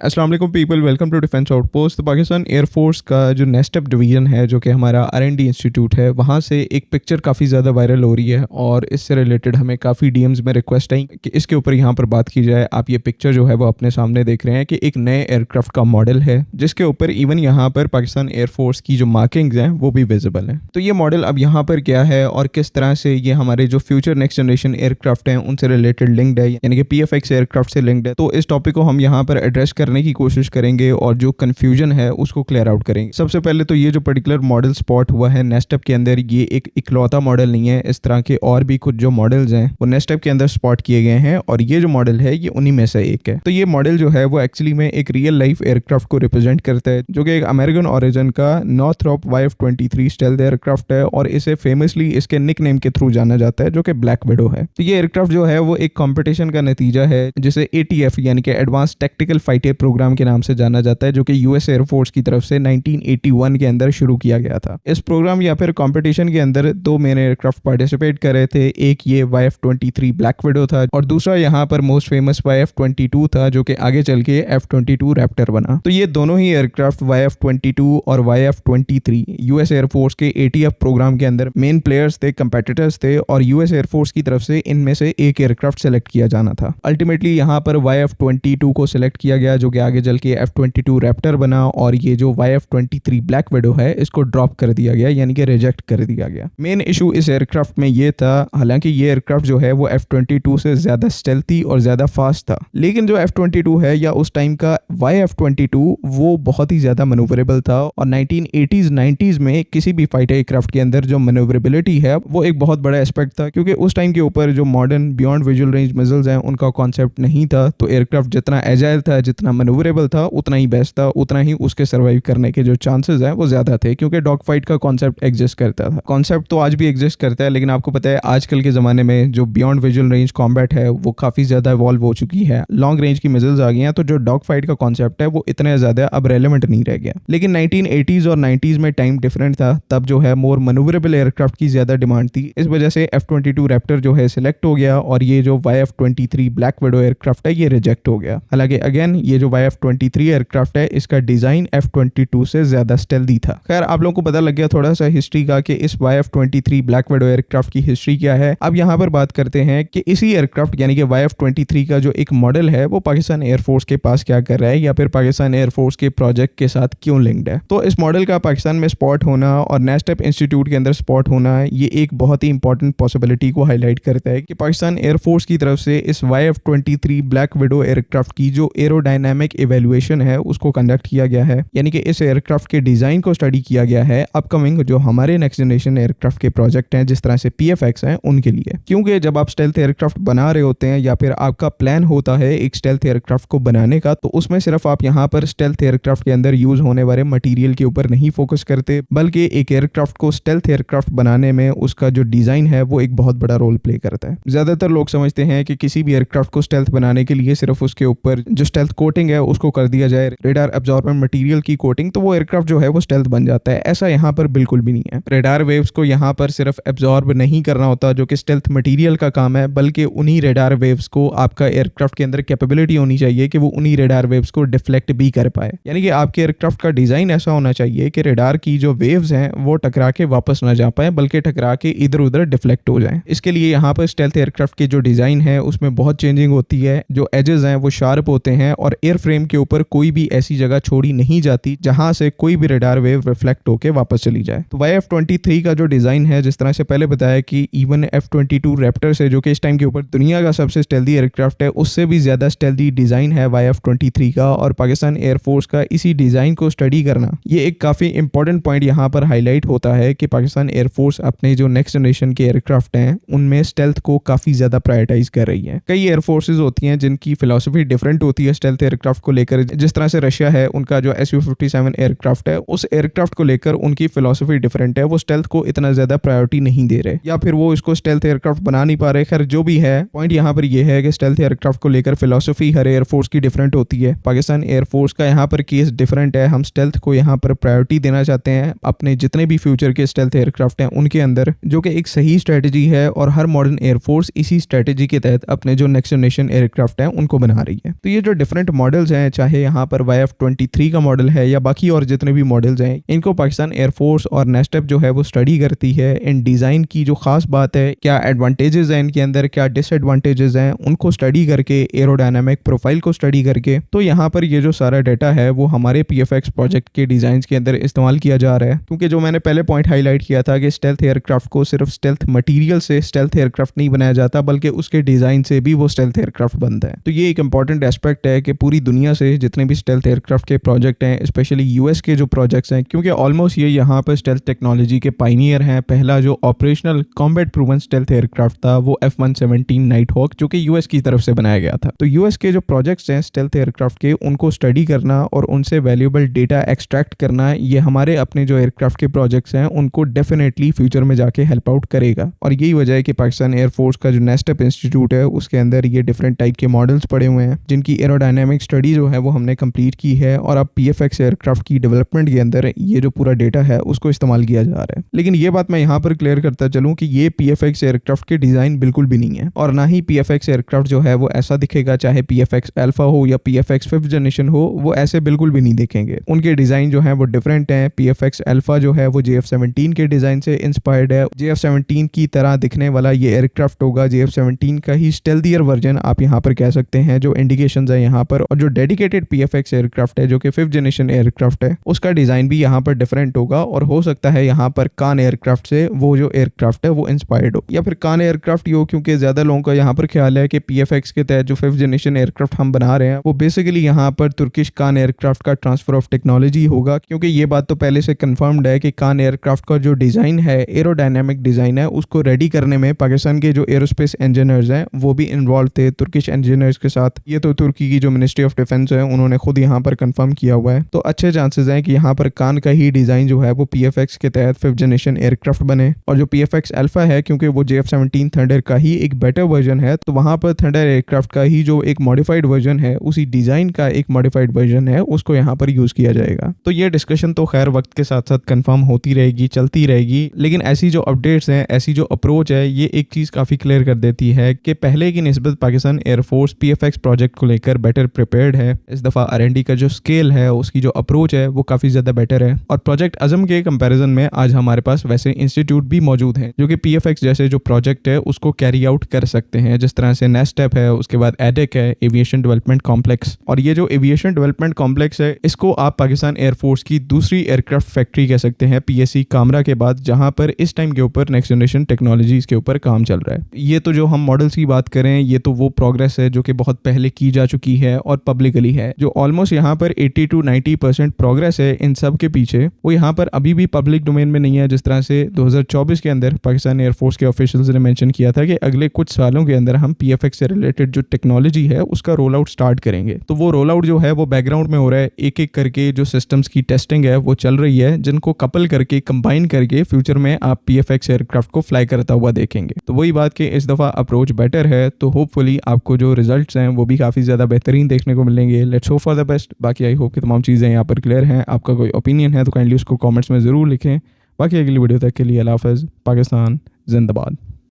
अस्सलाम वालेकुम people, welcome to defence outpost. तो पाकिस्तान एयरफोर्स का जो नेस्टअप डिवीज़न है, जो कि हमारा R&D इंस्टीट्यूट है, वहाँ से एक पिक्चर काफ़ी ज़्यादा वायरल हो रही है और इससे रिलेटेड हमें काफ़ी DMs में रिक्वेस्ट आई कि इसके ऊपर यहाँ पर बात की जाए। आप ये पिक्चर जो है वो अपने सामने देख रहे हैं कि एक नए एयरक्राफ्ट का मॉडल है, जिसके ऊपर इवन यहाँ पर पाकिस्तान एयरफोर्स की जो मार्किंग्स हैं वो भी विजिबल हैं। तो ये मॉडल अब यहाँ पर क्या है और किस तरह से ये हमारे जो फ्यूचर नेक्स्ट जनरेशन एयरक्राफ्ट हैं उनसे रिलेटेड लिंक्ड है, यानी कि PFX एयरक्राफ्ट से लिंक्ड है। तो इस टॉपिक को हम यहाँ पर एड्रेस करने की कोशिश करेंगे और जो कंफ्यूजन है उसको क्लियर आउट करेंगे। सबसे पहले तो ये जो पर्टिकुलर मॉडल स्पॉट हुआ है नेस्टअप के अंदर, ये एक इकलौता मॉडल नहीं है। इस तरह के और भी कुछ जो मॉडल्स हैं वो नेस्टअप के अंदर स्पॉट किए गए हैं और ये जो मॉडल है ये उन्हीं में से एक है। तो ये मॉडल जो है वो एक्चुअली में एक रियल लाइफ एयरक्राफ्ट को रिप्रेजेंट करता है, जो कि एक अमेरिकन ओरिजिन का नॉर्थरोप YF-23 स्टेल्थ एयरक्राफ्ट है और इसे फेमसली इसके निक नेम के थ्रू जाना जाता है, जो कि ब्लैक विडो है। तो ये एयरक्राफ्ट जो है वो एक कंपटीशन का नतीजा है, जिसे ATF यानी कि एडवांस टैक्टिकल फाइटर प्रोग्राम के नाम से जाना जाता है, जो कि US एयरफोर्स की तरफ से 1981 के अंदर शुरू किया गया था। इस प्रोग्राम या फिर कंपटीशन के अंदर दो मेन एयरक्राफ्ट पार्टिसिपेट कर रहे थे। एक ये YF-23 ब्लैक विडो था और दूसरा यहाँ पर मोस्ट फेमस YF-22 था, जो कि आगे चल के F-22 रैप्टर बना। तो ये दोनों ही एयरक्राफ्ट YF-22 और YF-23 US एयरफोर्स के ATF प्रोग्राम के अंदर मेन प्लेयर्स थे, कंपेटिटर्स थे और US एयरफोर्स की तरफ से इनमें से एक एयरक्राफ्ट सेलेक्ट किया जाना था। अल्टीमेटली यहाँ पर YF-22 को सिलेक्ट किया गया, जो कि आगे चल के F-22 रैप्टर बना और ये जो YF-23 ब्लैक विडो है इसको ड्रॉप कर दिया गया, यानी कि रिजेक्ट कर दिया गया। मेन इशू इस एयरक्राफ्ट में ये था, हालांकि ये एयरक्राफ्ट जो है वो F-22 से ज्यादा स्टेल्थी और ज्यादा फास्ट था, लेकिन जो F-22 है या उस टाइम का YF-22 वो बहुत ही ज्यादा मैन्यूवरेबल था और 1980s 90s में किसी भी फाइटर एयरक्राफ्ट के अंदर जो मैन्यूवरेबिलिटी है वो एक बहुत बड़ा एस्पेक्ट था, क्योंकि उस टाइम के ऊपर जो modern beyond visual range missiles हैं उनका कॉन्सेप्ट नहीं था। तो एयरक्राफ्ट जितना एजाइल था, जितना मैन्यूवरेबल था, उतना ही बेस्ट था, उतना ही उसके सर्वाइव करने के जो चांसेस हैं वो ज्यादा थे, क्योंकि डॉग फाइट का कॉन्सेप्ट एग्जिस्ट करता था। कॉन्सेप्ट तो आज भी एग्जिस्ट करता है, लेकिन आपको पता है आजकल के जमाने में जो बियॉन्ड विजुअल रेंज कॉम्बैट है वो काफी ज्यादा इवॉल्व हो चुकी है, लॉन्ग रेंज की मिसाइल्स आ गई हैं, तो जो डॉग फाइट का कॉन्सेप्ट है वो इतना ज्यादा अब रेलेवेंट नहीं रह गया। लेकिन 1980s और 90s में टाइम डिफरेंट था, तब जो है मोर मैन्यूवरेबल एयरक्राफ्ट की ज्यादा डिमांड थी। इस वजह से F-22 रैप्टर जो है सिलेक्ट हो गया और ये जो YF-23 ब्लैक विडो एयरक्राफ्ट है ये रिजेक्ट हो गया। हालांकि अगेन ये जो YF-23 एयरक्राफ्ट है इसका डिजाइन F-22 से ज्यादा स्टेल्दी था। खैर आप लोगों को पता लग गया थोड़ा सा हिस्ट्री का कि इस YF-23 ब्लैक विडो एयरक्राफ्ट की हिस्ट्री क्या है। अब यहाँ पर बात करते हैं कि इसी एयरक्राफ्ट यानी कि YF-23 का जो एक मॉडल है वो पाकिस्तान एयरफोर्स के पास क्या कर रहा है या फिर पाकिस्तान एयरफोर्स के प्रोजेक्ट के साथ क्यों लिंक्ड है। तो इस मॉडल का पाकिस्तान में स्पॉट होना और नेस्टअप इंस्टीट्यूट के अंदर स्पॉट होना ये एक बहुत ही इंपॉर्टेंट पॉसिबिलिटी को हाईलाइट करता है कि पाकिस्तान एयरफोर्स की तरफ से इस YF-23 ब्लैक विडो एयरक्राफ्ट की जो एरोडायनामिक इवैल्यूएशन है उसको कंडक्ट किया गया है, यानी कि इस एयरक्राफ्ट के डिजाइन को स्टडी किया गया है अपकमिंग जो हमारे नेक्स्ट जनरेशन एयरक्राफ्ट के प्रोजेक्ट हैं, जिस तरह से PFX हैं उनके लिए। क्योंकि जब आप स्टेल्थ एयरक्राफ्ट बना रहे होते हैं या फिर आपका प्लान होता है एक स्टेल्थ एयरक्राफ्ट को बनाने का, तो उसमें सिर्फ आप यहाँ पर स्टेल्थ एयरक्राफ्ट के अंदर यूज होने वाले मटेरियल के ऊपर नहीं फोकस करते, बल्कि एक एयरक्राफ्ट को स्टेल्थ एयरक्राफ्ट बनाने में उसका जो डिजाइन है वो एक बहुत बड़ा रोल प्ले करता है। ज्यादातर लोग समझते हैं कि किसी भी एयरक्राफ्ट को स्टेल्थ बनाने के लिए सिर्फ उसके ऊपर जो स्टेल्थ कोटिंग है उसको कर दिया जाए, रेडार एब्जॉर्बेंट मटेरियल की कोटिंग, तो वो एयरक्राफ्ट जो है वो स्टेल्थ बन जाता है। ऐसा यहाँ पर बिल्कुल भी नहीं है। रेडार वेव्स को यहाँ पर सिर्फ एब्जॉर्ब नहीं करना होता, जो कि स्टेल्थ मटेरियल का काम है, बल्कि उन्हीं रेडार वेव्स को आपका एयरक्राफ्ट के अंदर कैपेबिलिटी होनी चाहिए कि वो उन्हीं रेडार वेव्स को डिफ्लेक्ट भी कर पाए। यानी कि आपके एयरक्राफ्ट का डिजाइन ऐसा होना चाहिए कि रेडार की जो वेव्स हैं वो टकरा के वापस ना जा पाए, बल्कि टकरा के इधर उधर डिफ्लेक्ट हो जाए। इसके लिए यहाँ पर स्टेल्थ एयरक्राफ्ट के जो डिजाइन है उसमें बहुत चेंजिंग होती है, जो एजेस हैं वो शार्प होते हैं और एयरफ्रेम के ऊपर कोई भी ऐसी जगह छोड़ी नहीं जाती जहां से कोई भी रेडार वेव रिफ्लेक्ट होकर वापस चली जाए। तो YF-23 का जो डिजाइन है, जिस तरह से पहले बताया कि इवन F-22 रैप्टर से, जो कि इस टाइम के ऊपर दुनिया का सबसे स्टेल्दी एयरक्राफ्ट है, उससे भी ज्यादा स्टेल्दी डिजाइन है YF-23 का, और पाकिस्तान एयरफोर्स का इसी डिजाइन को स्टडी करना ये एक काफी इंपॉर्टेंट पॉइंट यहाँ पर हाईलाइट होता है कि पाकिस्तान एयरफोर्स अपने जो नेक्स्ट जनरेशन के एयरक्राफ्ट हैं उनमें स्टेल्थ को काफी ज्यादा प्रायोरिटाइज कर रही है। कई एयरफोर्सेज होती हैं जिनकी फिलॉसफी डिफरेंट होती है स्टेल्थ एयरक्राफ्ट को लेकर। जिस तरह से रशिया है, उनका जो Su-57 एयरक्राफ्ट है उस एयरक्राफ्ट को लेकर उनकी फिलॉसफी डिफरेंट है, वो स्टेल्थ को इतना ज्यादा प्रायोरिटी नहीं दे रहे या फिर वो इसको स्टेल्थ एयरक्राफ्ट बना नहीं पा रहे। खैर जो भी है, पॉइंट यहाँ पर ये है कि स्टेल्थ एयरक्राफ्ट को लेकर फिलॉसफी हर एयरफोर्स की डिफरेंट होती है। पाकिस्तान एयरफोर्स का यहाँ पर केस डिफरेंट है। हम स्टेल्थ को यहाँ पर प्रायोरिटी देना चाहते हैं अपने जितने भी फ्यूचर के स्टेल्थ एयरक्राफ्ट हैं उनके अंदर, जो कि एक सही स्ट्रेटेजी है और हर मॉडर्न एयरफोर्स इसी स्ट्रेटेजी के तहत अपने जो नेक्स्ट जनरेशन एयरक्राफ्ट हैं उनको बना रही है। तो ये जो डिफरेंट मॉडल्स हैं, चाहे यहाँ पर YF-23 का मॉडल है या बाकी और जितने भी मॉडल्स हैं, इनको पाकिस्तान एयरफोर्स और नेस्टेप जो है वो स्टडी करती है। इन डिज़ाइन की जो खास बात है, क्या एडवांटेजेस हैं इनके अंदर, क्या डिसएडवांटेजेस हैं, उनको स्टडी करके, एरोडायनामिक प्रोफाइल को स्टडी करके, तो यहाँ पर ये जो सारा डाटा है वो हमारे PFX प्रोजेक्ट के डिज़ाइन के अंदर इस्तेमाल किया जा रहा है। क्योंकि जो मैंने पहले पॉइंट हाईलाइट किया था कि स्टेल्थ एयरक्राफ्ट को सिर्फ स्टेल्थ मटीरियल से स्टेल्थ एयरक्राफ्ट नहीं बनाया जाता, बल्कि उसके डिज़ाइन से भी वो स्टेल्थ एयरक्राफ्ट बनता है। तो ये एक इंपॉर्टेंट एस्पेक्ट है कि पूरी दुनिया से जितने भी स्टेल्थ एयरक्राफ्ट के प्रोजेक्ट हैं, स्पेशली US के जो प्रोजेक्ट्स हैं, क्योंकि ऑलमोस्ट ये यहाँ पर स्टेल्थ टेक्नोलॉजी के पाइनियर हैं। पहला जो operational combat proven stealth aircraft था वो F-117 नाइटहॉक, जो कि US की तरफ से बनाया गया था। तो US के जो प्रोजेक्ट्स हैं स्टेल्थ एयरक्राफ्ट के, उनको स्टडी करना और उनसे वैल्यूएबल डेटा एक्सट्रैक्ट करना, ये हमारे अपने जो एयरक्राफ्ट के प्रोजेक्ट्स हैं उनको डेफिनेटली फ्यूचर में जाके हेल्प आउट करेगा। और यही वजह है कि पाकिस्तान एयरफोर्स का जो नेस्टेप इंस्टीट्यूट है उसके अंदर ये डिफरेंट टाइप के मॉडल्स पड़े हुए हैं, जिनकी एरोडायनामिक स्टडी जो है वो हमने कंप्लीट की है। और अब PFX एयरक्राफ्ट की डेवलपमेंट के अंदर ये जो पूरा डेटा है उसको इस्तेमाल किया जा रहा है। लेकिन ये बात मैं यहाँ पर क्लियर करता चलूँ कि ये PFX एयरक्राफ्ट के डिज़ाइन बिल्कुल भी नहीं है, और ना ही PFX एयरक्राफ्ट जो है वो ऐसा दिखेगा, चाहे PFX अल्फा हो या PFX 5th जनरेशन हो, वो ऐसे बिल्कुल भी नहीं दिखेंगे। उनके डिज़ाइन जो है वो डिफरेंट हैं। PFX अल्फा जो है वो JF-17 के डिज़ाइन से इंस्पायर्ड है। JF-17 की तरह दिखने वाला ये एयरक्राफ्ट होगा, JF-17 का ही स्टेल्थियर वर्जन आप यहाँ पर कह सकते हैं, जो इंडिकेशंस है यहाँ पर। और जो डेडिकेटेड PFX एयरक्राफ्ट है जो कि 5th जनरेशन एयरक्राफ्ट है, उसका डिज़ाइन भी यहाँ पर डिफरेंट होगा, और हो सकता है यहाँ पर कान एयरक्राफ्ट से वो जो एयरक्राफ्ट है वो इंस्पायर्ड हो, या फिर कान एयरक्राफ्ट ही हो, क्योंकि ज़्यादा लोगों का यहाँ पर ख्याल है कि PFX के तहत जो 5th जनरेशन एयरक्राफ्ट हम बना रहे हैं वो बेसिकली यहाँ पर तुर्किश कान एयरक्राफ्ट का ट्रांसफर ऑफ टेक्नोलॉजी होगा। क्योंकि ये बात तो पहले से कंफर्म्ड है कि कान एयरक्राफ्ट का जो डिज़ाइन है, एरोडायनामिक डिज़ाइन है, उसको रेडी करने में पाकिस्तान के जो एरोस्पेस इंजीनियर्स हैं वो भी इन्वॉल्व थे तुर्किश इंजीनियर्स के साथ। ये तो तुर्की की जो मिनिस्ट्री ऑफ डिफेंस है उन्होंने खुद यहाँ पर कंफर्म किया हुआ है। तो अच्छे चांसेस हैं कि यहाँ पर कान का ही डिज़ाइन जो है वो PFX के तहत 5th जनरेशन एयरक्राफ्ट बने। और जो PFX अल्फा है, क्योंकि वो JF-17 थंडर का ही एक बेटर वर्जन है, तो वहाँ पर थंडर एयरक्राफ्ट का ही जो एक मॉडिफाइड वर्जन है, उसी डिज़ाइन का एक मॉडिफाइड वर्जन है, उसको यहाँ पर यूज़ किया जाएगा। तो ये डिस्कशन तो खैर वक्त के साथ साथ कंफर्म होती रहेगी, चलती रहेगी। लेकिन ऐसी जो अपडेट्स हैं, ऐसी जो अप्रोच है, ये एक चीज़ काफ़ी क्लियर कर देती है कि पहले की निस्बत पाकिस्तान एयरफोर्स PFX प्रोजेक्ट को लेकर बेटर प्रिपेयर्ड है। इस दफ़ा R&D का जो स्केल है, उसकी जो अप्रोच है वो काफ़ी ज़्यादा बेटर है। और प्रोजेक्ट अज़म के कंपैरिजन में आज हमारे पास वैसे इंस्टीट्यूट भी मौजूद हैं जो कि PFX जैसे जो प्रोजेक्ट है उसको कैरी आउट कर सकते हैं, जिस तरह से नेस्टेप है, उसके बाद एडेक है, एविएशन डेवलपमेंट कॉम्प्लेक्स। और ये जो एविएशन डेवलपमेंट कॉम्प्लेक्स है, इसको आप पाकिस्तान एयरफोर्स की दूसरी एयरक्राफ्ट फैक्ट्री कह सकते हैं PSC कामरा के बाद, जहां पर इस टाइम के ऊपर नेक्स्ट जनरेशन टेक्नोलॉजीज के ऊपर काम चल रहा है। ये तो जो हम मॉडल्स की बात करें, ये तो वो प्रोग्रेस है जो कि बहुत पहले की जा चुकी है और पब्लिकली है। जो ऑलमोस्ट यहाँ पर 80 to 90% प्रोग्रेस है इन सब के पीछे, वो यहाँ पर अभी भी पब्लिक डोमेन में नहीं है। जिस तरह से 2024 के अंदर पाकिस्तान एयरफोर्स के ऑफिशियल्स ने मेंशन किया था कि अगले कुछ सालों के अंदर हम PFX से रिलेटेड जो टेक्नोलॉजी है उसका रोल आउट स्टार्ट करेंगे। तो वो रोल आउट जो है वो बैकग्राउंड में हो रहा है, एक एक करके जो सिस्टम्स की टेस्टिंग है वो चल रही है, जिनको कपल करके, कंबाइन करके फ्यूचर में आप PFX एयरक्राफ्ट को फ्लाई करता हुआ देखेंगे। तो वही बात कि इस दफ़ा अप्रोच बेटर है, तो होपफुली आपको जो रिजल्ट्स हैं वो भी काफ़ी ज़्यादा बेहतरीन देखने को मिलेंगे। Let's hope for the best. बाकी आई होप कि तमाम चीज़ें यहाँ पर क्लियर हैं। आपका कोई ओपिनियन है तो काइंडली उसको कमेंट्स में ज़रूर लिखें। बाकी अगली वीडियो तक के लिए अल्लाह हाफ़िज़। पाकिस्तान जिंदाबाद।